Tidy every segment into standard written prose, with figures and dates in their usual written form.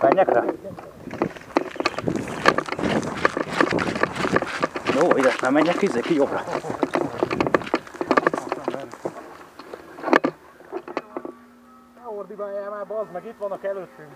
Menjek rá? Jó, ide nem menjek, ki jobbra. Ne ordibáljál már, bazd meg, itt vannak előttünk.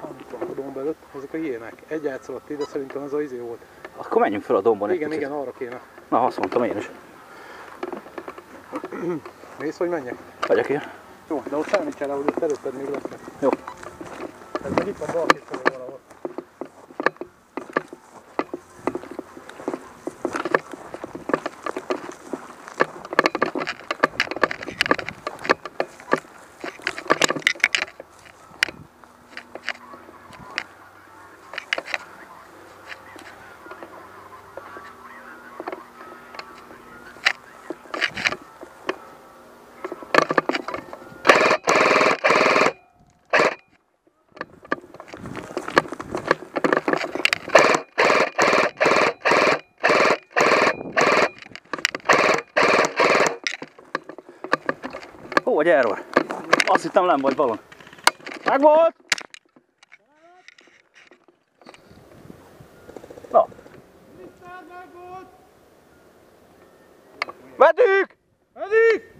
Számítom a domb előtt, azok a hiének. Egy átszaladt ide, szerintem az a izé volt. Akkor menjünk fel a dombon egy Igen, picit. igen, arra kéne. Na, azt mondtam én is. Mész, hogy menjek? Vagyok én. Jó, de ott számítsál rá, hogy ott előtted még lesznek. Jó. Ez meg itt van balkét felé valahol. Ó, hogy erről. Azt hittem nem vagy balon. Megvolt! Na. Meddig! Meddig!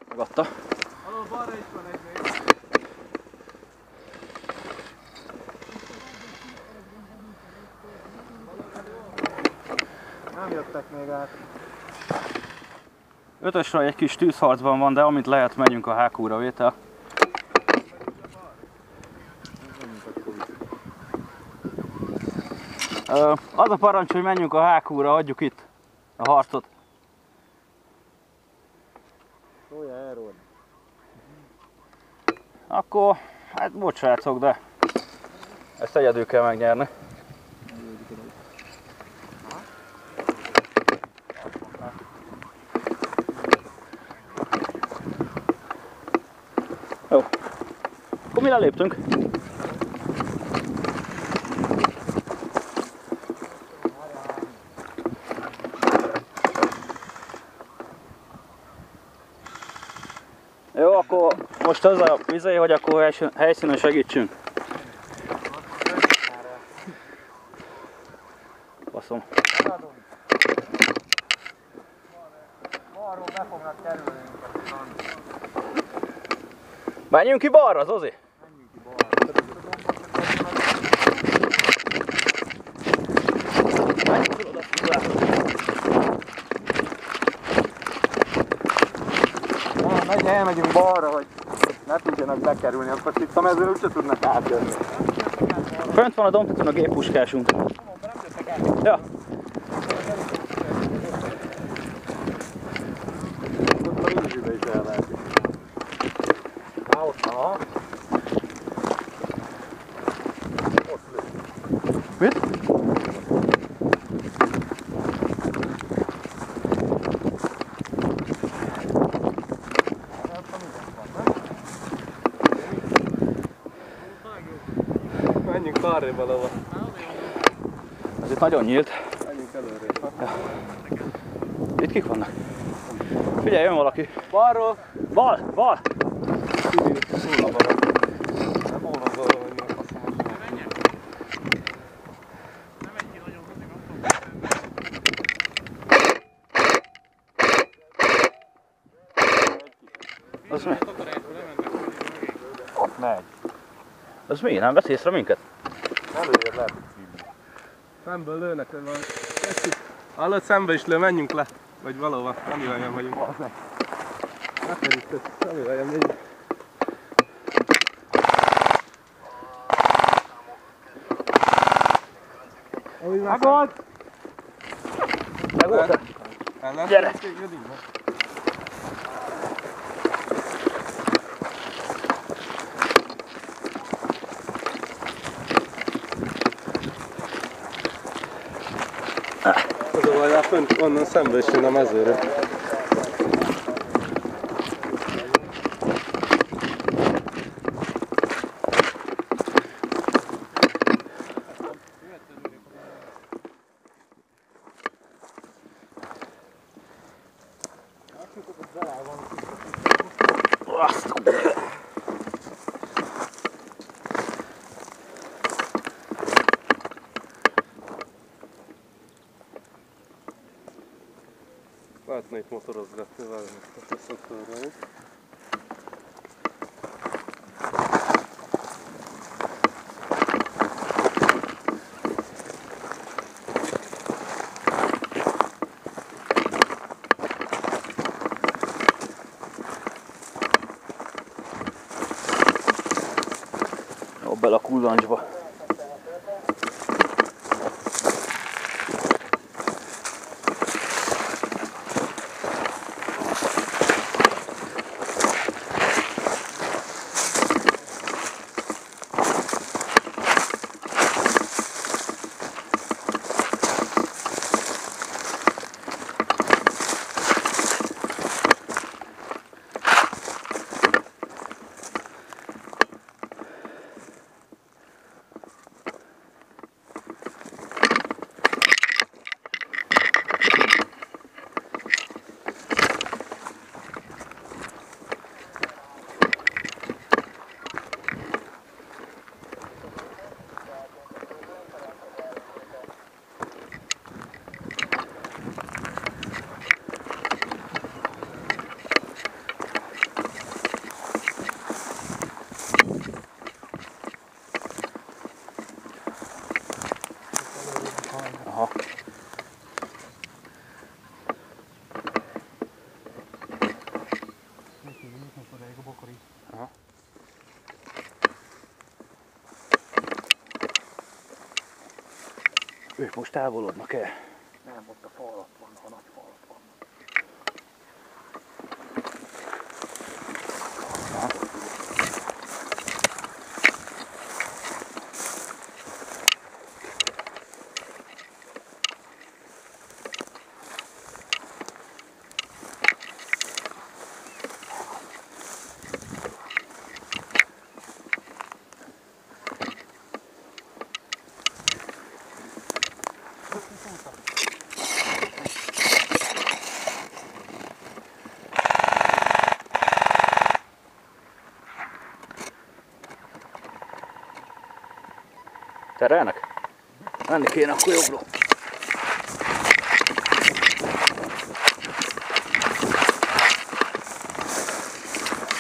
Megadta. Alól balra is van egy még. Nem jöttek még át. Ötösről egy kis tűzharcban van, de amint lehet, menjünk a HQ-ra vétel. Az a parancs, hogy menjünk a HQ-ra, adjuk itt a harcot. Szólja erről. Akkor, hát bocs srácok, de ezt egyedül kell megnyerni. Jó, akkor mi leléptünk. Jó, akkor most az a vizé, hogy akkor helyszínen segítsünk. Baszom. Balról be fognak kerülni. Menjünk ki balra, Zozi! Menjünk ki balra. Elmegyünk balra, hogy ne tudjanak bekerülni, akkor itt a mezőn úgyse tudnak átjönni. Fönt van a dombtetőn a géppuskásunk. Ja. Ott a vízűbe is el lehet. Á, ott van, aha. Ott lőtt. Mit? Menjünk arrébb valahol. Ez itt nagyon nyílt. Menjünk előre. Ja. Itt kik vannak? Figyelj, jön valaki. Balról! Bal! Bal! Szól a balra. Nem olvad valahol, hogy nem faszom. Nem egy ki nagyon Az mi? Ott megy. Az mi? Nem vesz észre minket? Előjön, lehet, hogy szívni. Szemből lőnek, hogy van. Hallod, szembe is lő, menjünk le. Vagy valóban, Amivelyen vagyunk. Hát nem itt, Amivelyen megyünk. Megvolt! Megvolt-e? Gyere! Az a baj, már fönt onnan szembe is jön a mezőre. Lehetne itt motorozgatni valamit, ezt szoktam rá. Jó, bele a kullancsba. Aha. Aha. Ők most távolodnak el? Nem, ott a fa alatt van, a nagy fa alatt van. Terelnek? Menni kéne akkor jobbra.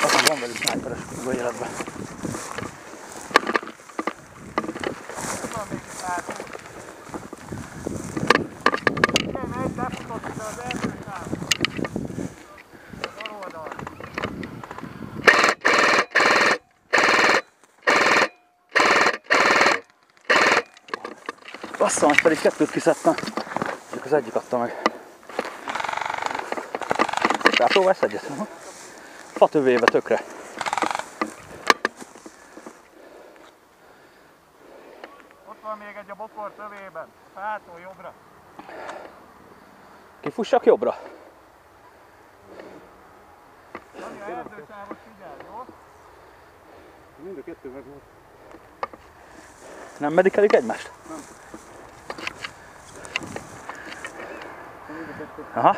Azon van velük sniperes életben. Van még itt látunk. Igen, egy befutott ide az erdősám. Bal oldal. Bassza, most pedig kettőt kiszedtem. Csak az egyik adta meg. Tehát próbálsz egyet? Fa tövébe tökre. Ott van még egy a bokor tövében. Fától jobbra. Kifussak jobbra? Ami a erdősávot figyel, jó? Mind a kettő meg volt. Nem medikelik egymást? Nem. Aha.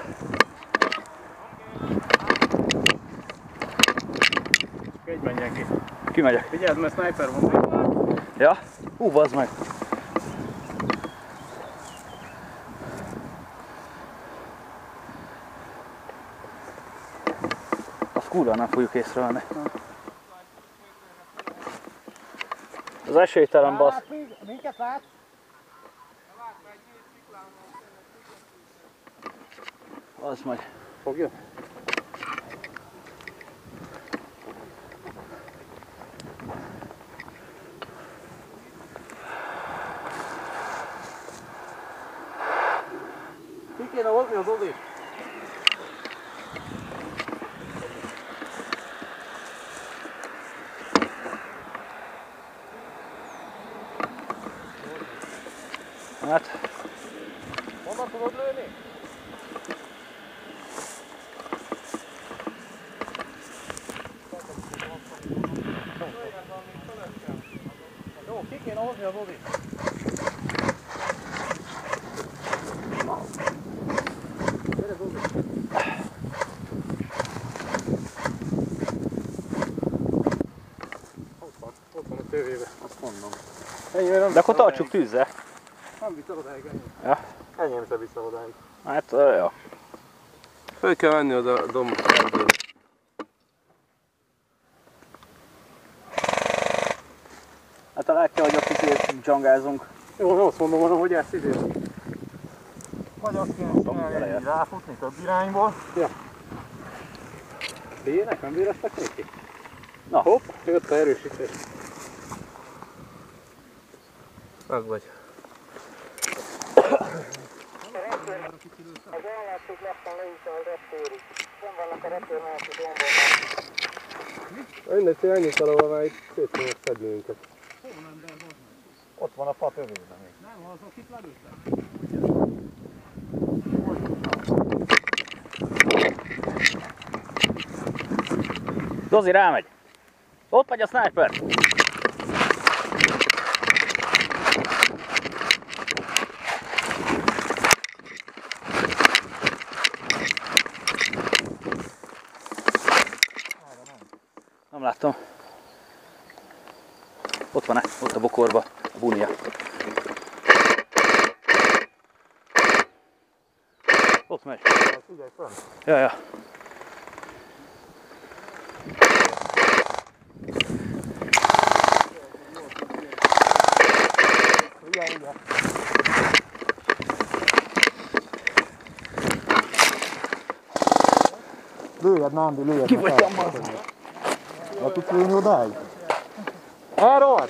Egy menjen ki. Kimegyek. Figyeld, mert sniper van. Ja? Bazd meg. Azt kurva nem fogjuk észrevenni. Az esélytelen basz. Minket lát? Az meg. Fogja? Ki kéne hozni az Ozit? Hát, Honnan tudod lőni? Jó, ki kéne hozni az Ozit? Gyere, Zozi! Ott van a tévébe. Azt mondom. de akkor tartsuk tűzzel. Nem viszed odáig ennyi. Ja. Enyém se vissza odáig. Hát, jó. Föl kell menni oda a domb erdőre. Hát a látja, hogy ott itt dzsangázunk. Jó, azt mondom volna, hogy ezt idén. Vagy azt kéne csinálni, hogy ráfutni több irányból. Bírnek? Nem bíreztek neki? Na. Hopp, jött a erősítés. Meg vagy. Az ellátszik lassan leülte a reptérig. Nem vannak a reptér melletti dombon. Mindegy, hogy ennyit valahol már itt szét fognak szedni minket. Ott van a fa tövében még. Nem, azok itt lelőttek. Dozi rámegy. Ott vagy a sniper. Nem láttam. Ott van-e? Ott a bokorba. A bunia. Ott megy. Figyelj fel! Ja, ja. Figyelj ide! Lőjed, Nándi, lőjed! Kifogytam, bazd. Le tudsz lőni odáig? Error!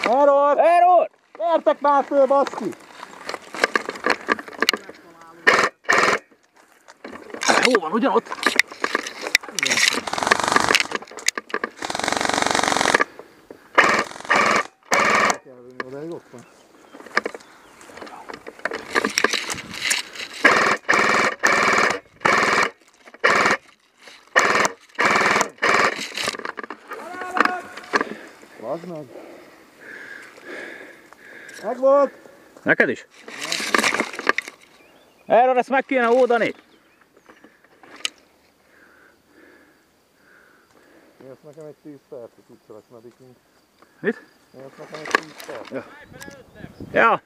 Error! Error! Értek már föl, baszki! Hol van? Ugyanott? Kell lőni odáig, ott van. Vazd meg! Megvolt! Neked is? Erről ezt meg kéne oldani. Jössz nekem egy 10 percet, úgy lesz medikünk. Mit? Jössz nekem egy 10 percet. Ja.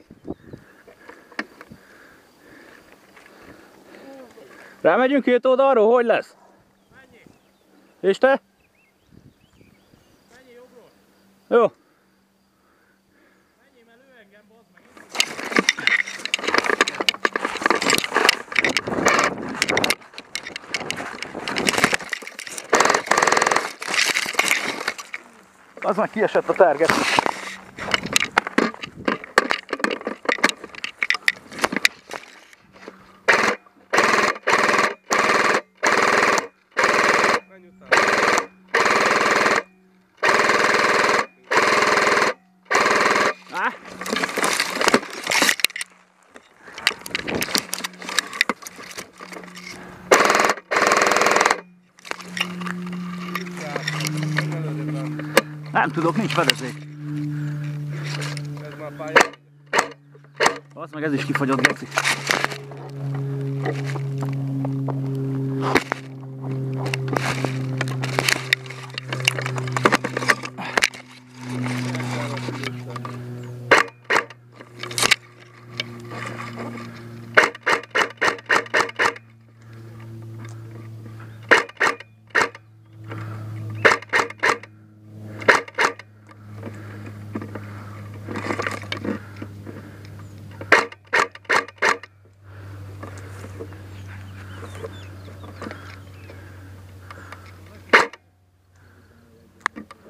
Rámegyünk két oldalról, hogy lesz? Mennyi? És te? Mennyi jobbról? Jó. Mennyi, mert lő engem, bazd meg. Az már kiesett a target. Menj utána. Ah. Nem tudok, nincs fedezék. Ez már pálya. Az meg ez is kifagyott, geci.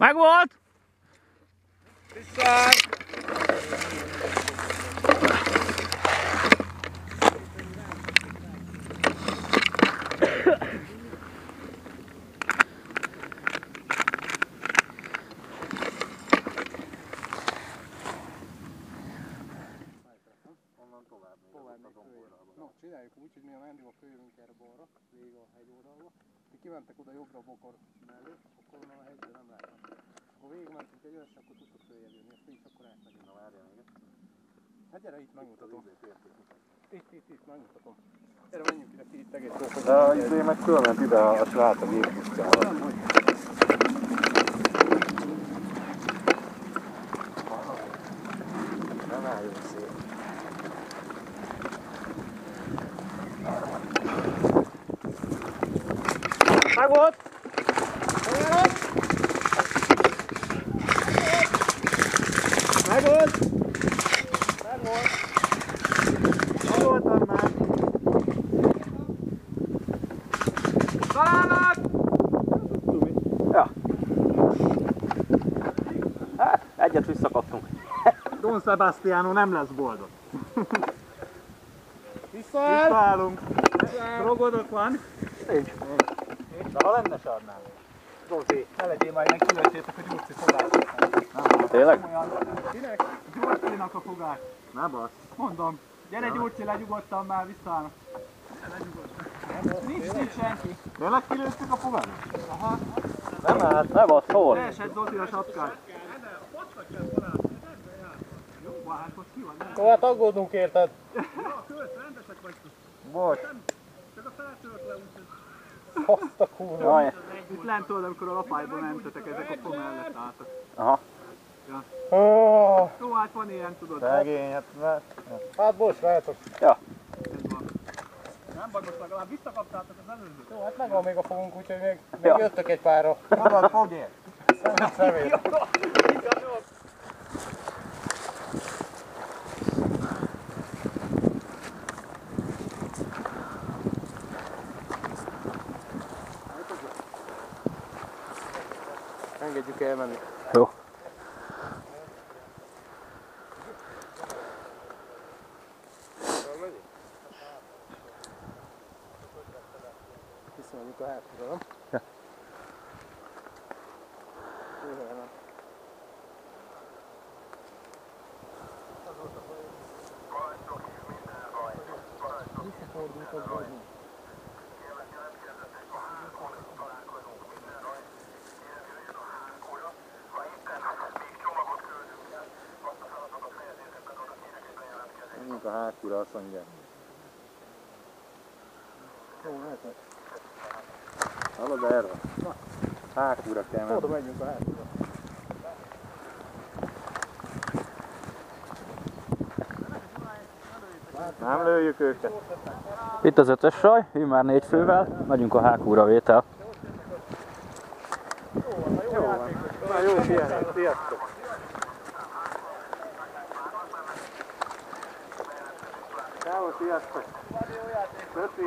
Megvolt! Vissza! No, csináljuk úgy, hogy mi a Mendívon följövünk erre balra, végig a hegyoldalba. Ti kimentek oda jobbra a bokor mellé, akkor onnan a hegyből nem látnak. Akkor végigmentünk egy olyasra, akkor tudtok följebb jönni, azt is akkor átmegyünk. Na várjál még. Hát gyere, itt megmutatom. Itt megmutatom. Gyere, menjünk ide, itt egész jó. De izé meg fölment ide a srác a géppusztával. Nem álljon szép. Megvolt! Megvolt! Megvoltam már! Találnak! Ja. Hát, egyet visszakaptunk. Don Sebastiano nem lesz boldog. Visszaállunk! Rogodok van. Nincs. De ha lenne sarnál. Zolti, ne legyél majd, meg kilőttétek a Gyurci fogát. Tényleg? Kinek? Gyurcinak a fogát. Ne basz. Mondom. Gyere Gyurci, legyugodtam már, visszaállnak. Nincs senki. Tényleg kilőttük a fogát? Aha. Nem állt, ne basz, hol? Leesett Zolti a sapkát. Jó, hát most ki van? Hát aggódunk érted. Bocs. Azt a kurva. Itt lent tudod, amikor a lapályban mentetek, ezek a fog mellett álltak. Aha. Ja. Jó, hát van ilyen, tudod. Szegény, hát bocs, lehetok. Ja. Ez van. Nem baj, most legalább visszakaptátok az előzőt. Jó, hát megvan még a fogunk, úgyhogy még Ja. jöttök egy párra. Magad fogjél! Szemét. Engedjük elmenni. Jó. Viszonyjuk a hátra, nem? Ja. Visszafordultak vagy. Menjünk a hátúra, azt mondja. Jó, mehetnek. Hallod, erre? Hátúra kell menni. Oda megyünk a hátra. Nem lőjük őket. Itt az 5-ös saj, ő már 4 fővel, megyünk a hákúra vétel. Jó van. Na jó, sziasztok. Ciao, sziasztok. Köszi.